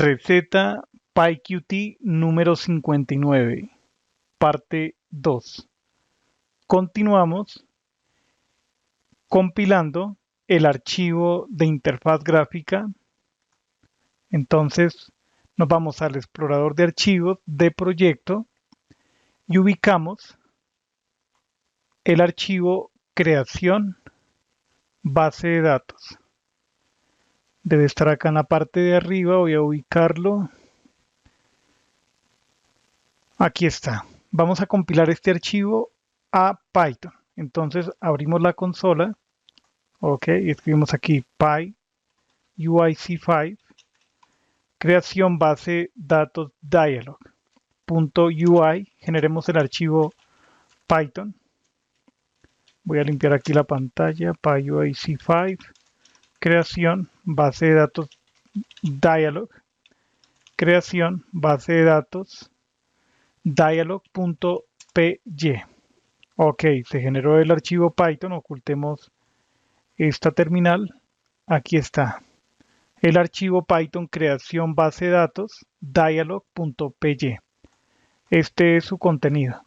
Receta PyQt número 59, parte 2. Continuamos compilando el archivo de interfaz gráfica. Entonces nos vamos al explorador de archivos de proyecto y ubicamos el archivo creación base de datos. Debe estar acá en la parte de arriba, voy a ubicarlo. Aquí está. Vamos a compilar este archivo a Python. Entonces abrimos la consola, ok, y escribimos aquí PyUIC5, creación base datos dialog.ui, generemos el archivo Python. Voy a limpiar aquí la pantalla, PyUIC5, creación base de datos dialog, creación base de datos dialog.py. Ok, se generó el archivo Python, ocultemos esta terminal. Aquí está el archivo Python creación base de datos dialog.py. Este es su contenido.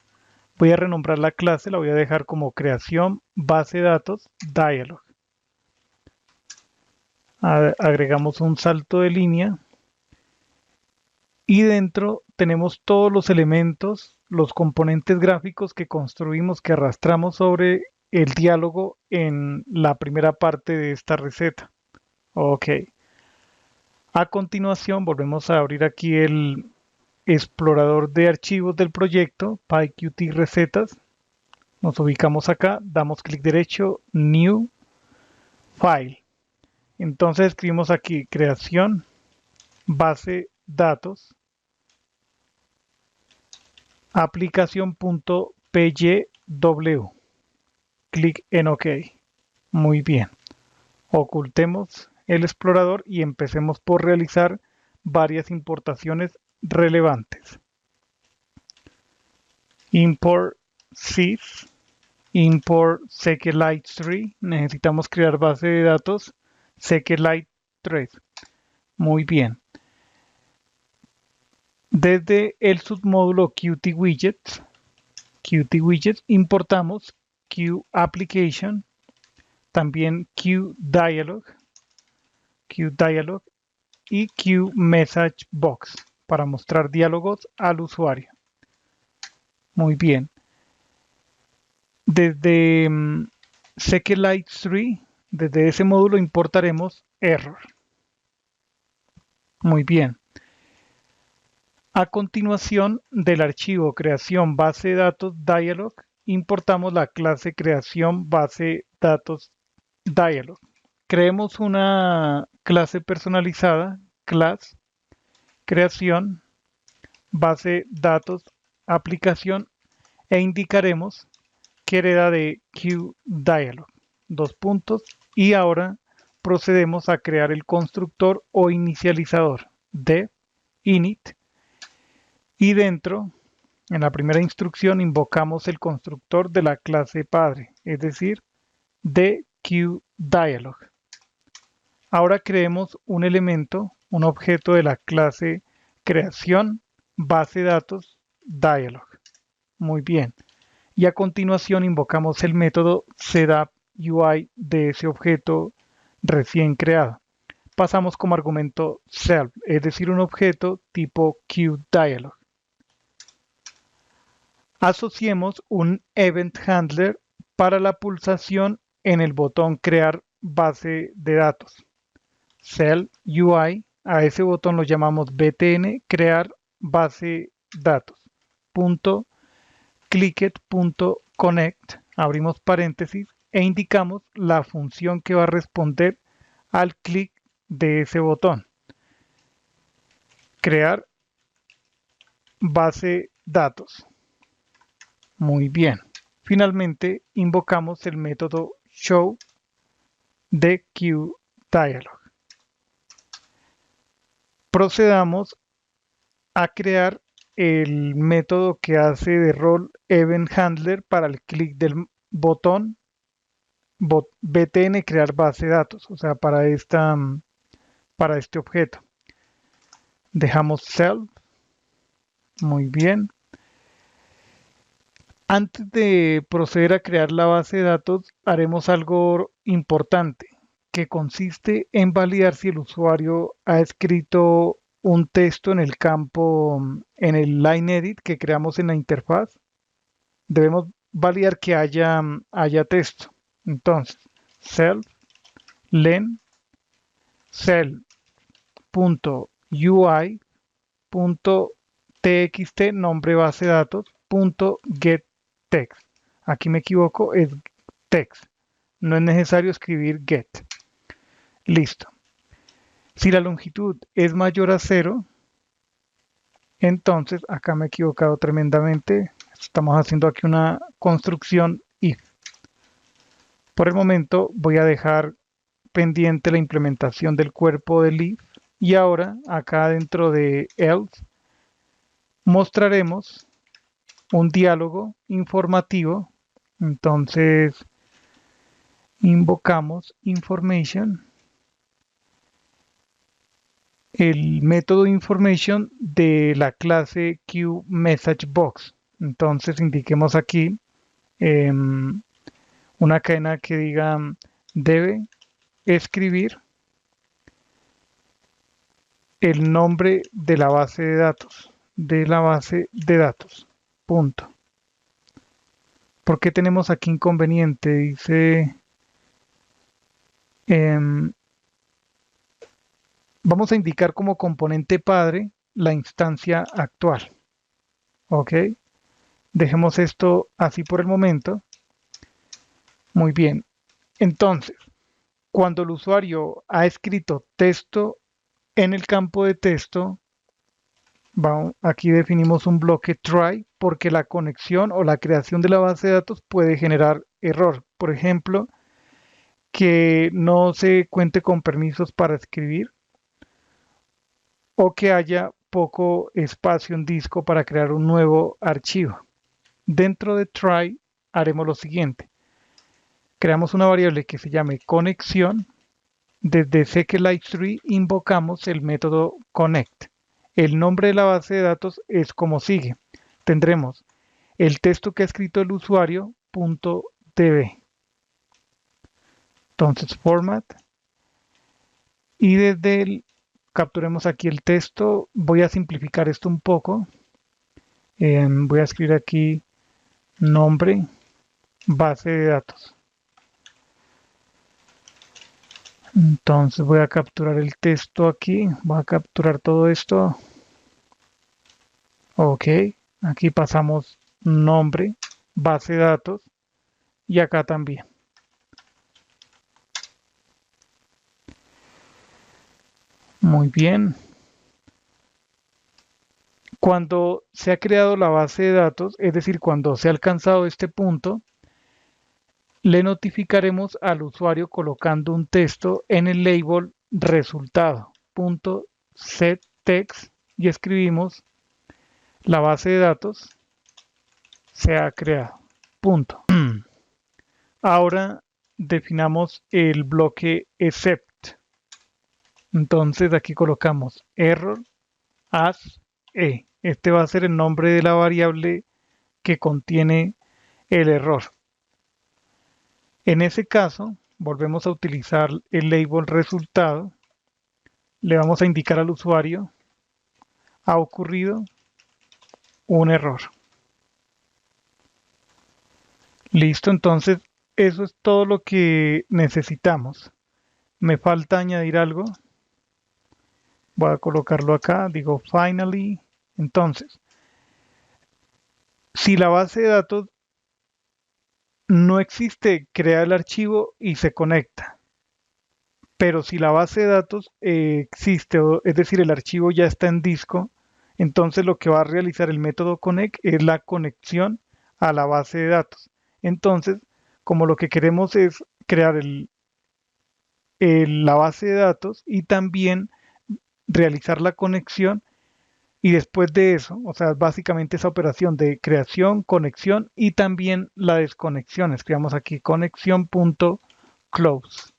Voy a renombrar la clase, la voy a dejar como creación base de datos dialog. Agregamos un salto de línea y dentro tenemos todos los elementos, los componentes gráficos que construimos, que arrastramos sobre el diálogo en la primera parte de esta receta. Ok. A continuación volvemos a abrir aquí el explorador de archivos del proyecto PyQt recetas. Nos ubicamos acá, damos clic derecho, New File. Entonces escribimos aquí creación base datos aplicación.pyw. Clic en OK. Muy bien. Ocultemos el explorador y empecemos por realizar varias importaciones relevantes. Import sys, import SQLite3. Necesitamos crear base de datos SQLite3. Muy bien. Desde el submódulo QtWidgets importamos QApplication, también QDialog y QMessageBox para mostrar diálogos al usuario. Muy bien. Desde SQLite3, desde ese módulo importaremos error. Muy bien. A continuación del archivo creación base de datos dialog, importamos la clase creación base datos dialog. Creemos una clase personalizada, class, creación, base datos, aplicación, e indicaremos que hereda de QDialog. Dos puntos. Y ahora procedemos a crear el constructor o inicializador de init. Y dentro, en la primera instrucción, invocamos el constructor de la clase padre, es decir, de QDialog. Ahora creemos un elemento, un objeto de la clase creación base datos dialog. Muy bien. Y a continuación invocamos el método setup_UI de ese objeto recién creado. Pasamos como argumento self, es decir, un objeto tipo QDialog. Asociemos un event handler para la pulsación en el botón crear base de datos. Cell UI, a ese botón lo llamamos btn crear base datos. Clicked.connect, abrimos paréntesis e indicamos la función que va a responder al clic de ese botón. Crear base datos. Muy bien. Finalmente invocamos el método show de QDialog. Procedamos a crear el método que hace de rol event handler para el clic del botón btn crear base de datos, o sea, para este objeto. Dejamos self. Muy bien. Antes de proceder a crear la base de datos, haremos algo importante, que consiste en validar si el usuario ha escrito un texto en el campo, en el line edit que creamos en la interfaz. Debemos validar que haya texto. Entonces, self len self.ui.txt nombre base de datos .get text. Aquí me equivoco, es text. No es necesario escribir get. Listo. Si la longitud es mayor a 0, entonces acá me he equivocado tremendamente. Estamos haciendo aquí una construcción if. Por el momento voy a dejar pendiente la implementación del cuerpo del if y ahora acá dentro de else mostraremos un diálogo informativo. Entonces invocamos information, el método information de la clase QMessageBox. Entonces indiquemos aquí una cadena que diga debe escribir el nombre de la base de datos, punto. ¿Por qué tenemos aquí inconveniente? Dice, vamos a indicar como componente padre la instancia actual. ¿Ok? Dejemos esto así por el momento. Muy bien. Entonces, cuando el usuario ha escrito texto en el campo de texto, aquí definimos un bloque try porque la conexión o la creación de la base de datos puede generar error. Por ejemplo, que no se cuente con permisos para escribir o que haya poco espacio en disco para crear un nuevo archivo. Dentro de try haremos lo siguiente. Creamos una variable que se llame conexión. Desde SQLite3 invocamos el método connect. El nombre de la base de datos es como sigue. Tendremos el texto que ha escrito el usuario .db. Entonces format. Y desde el capturemos aquí el texto. Voy a simplificar esto un poco. Voy a escribir aquí nombre base de datos. Entonces voy a capturar el texto aquí. Voy a capturar todo esto. Ok, aquí pasamos nombre, base de datos y acá también. Muy bien. Cuando se ha creado la base de datos, es decir, cuando se ha alcanzado este punto, le notificaremos al usuario colocando un texto en el label resultado, .setText y escribimos la base de datos se ha creado. Punto. Ahora definamos el bloque except. Entonces aquí colocamos error as e. Este va a ser el nombre de la variable que contiene el error. En ese caso, volvemos a utilizar el label resultado. Le vamos a indicar al usuario, ha ocurrido un error. Listo, entonces eso es todo lo que necesitamos. Me falta añadir algo. Voy a colocarlo acá, digo finally. Entonces, si la base de datos no existe, crea el archivo y se conecta. Pero si la base de datos existe, es decir, el archivo ya está en disco, entonces lo que va a realizar el método connect es la conexión a la base de datos. Entonces, como lo que queremos es crear la base de datos y también realizar la conexión, y después de eso, o sea, básicamente esa operación de creación, conexión y también la desconexión. Escribamos aquí conexión.close.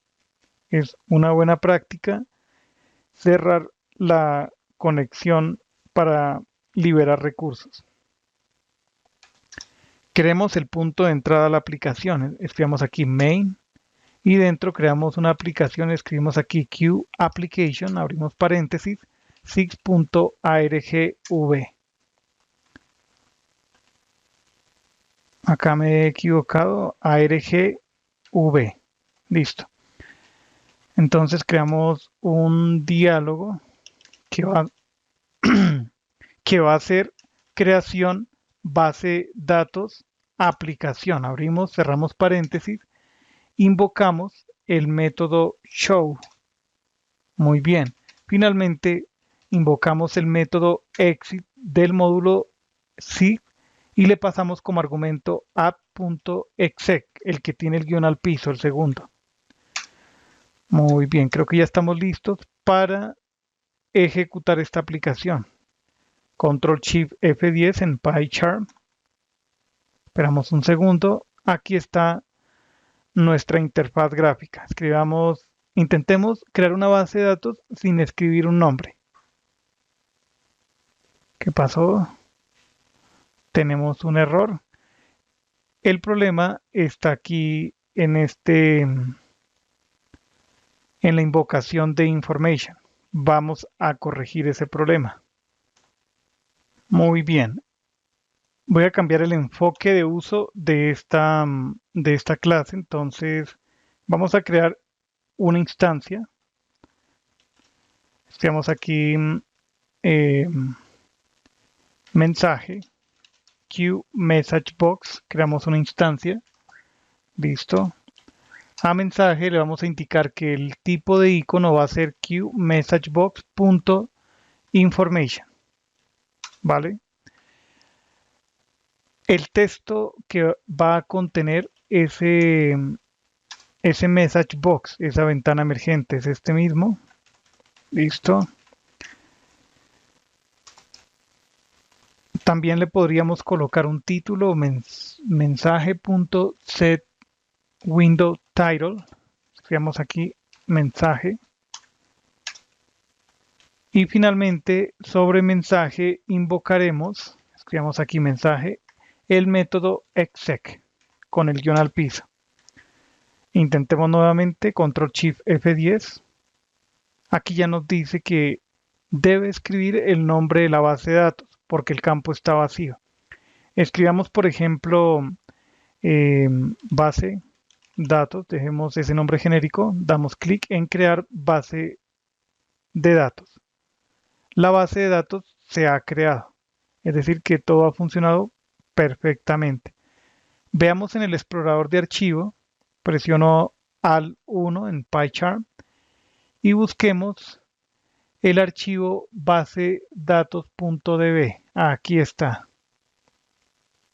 Es una buena práctica cerrar la conexión para liberar recursos. Creemos el punto de entrada a la aplicación. Escribimos aquí main y dentro creamos una aplicación. Escribimos aquí Q application, abrimos paréntesis, 6.argv. Acá me he equivocado, argv. Listo. Entonces creamos un diálogo que va, que va a ser creación base datos aplicación. Abrimos, cerramos paréntesis, invocamos el método show. Muy bien. Finalmente invocamos el método exit del módulo SIG y le pasamos como argumento app.exec, el que tiene el guión al piso, el segundo. Muy bien, creo que ya estamos listos para ejecutar esta aplicación. Control Shift F10 en PyCharm. Esperamos un segundo. Aquí está nuestra interfaz gráfica. Intentemos crear una base de datos sin escribir un nombre. ¿Qué pasó? Tenemos un error. El problema está aquí en la invocación de information. Vamos a corregir ese problema. Muy bien. Voy a cambiar el enfoque de uso de esta clase. Entonces, vamos a crear una instancia. Escribamos aquí mensaje, Q message box, creamos una instancia. Listo. A mensaje le vamos a indicar que el tipo de icono va a ser Q message box.information. ¿Vale? El texto que va a contener ese message box, esa ventana emergente, es este mismo. Listo. También le podríamos colocar un título, mensaje.set window title. Escribamos aquí mensaje. Y finalmente, sobre mensaje invocaremos, escribamos aquí mensaje, el método exec con el guión al piso. Intentemos nuevamente, Control Shift F10. Aquí ya nos dice que debe escribir el nombre de la base de datos porque el campo está vacío. Escribamos, por ejemplo, base datos, dejemos ese nombre genérico, damos clic en crear base de datos. La base de datos se ha creado, es decir, que todo ha funcionado perfectamente. Veamos en el explorador de archivo, presiono Alt+1 en PyCharm y busquemos el archivo basedatos.db. Aquí está.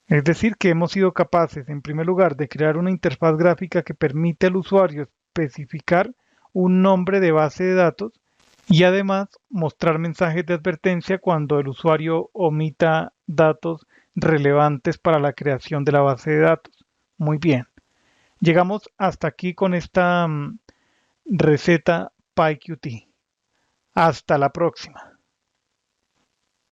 Es decir, que hemos sido capaces, en primer lugar, de crear una interfaz gráfica que permite al usuario especificar un nombre de base de datos y además mostrar mensajes de advertencia cuando el usuario omita datos relevantes para la creación de la base de datos. Muy bien. Llegamos hasta aquí con esta receta PyQt. Hasta la próxima.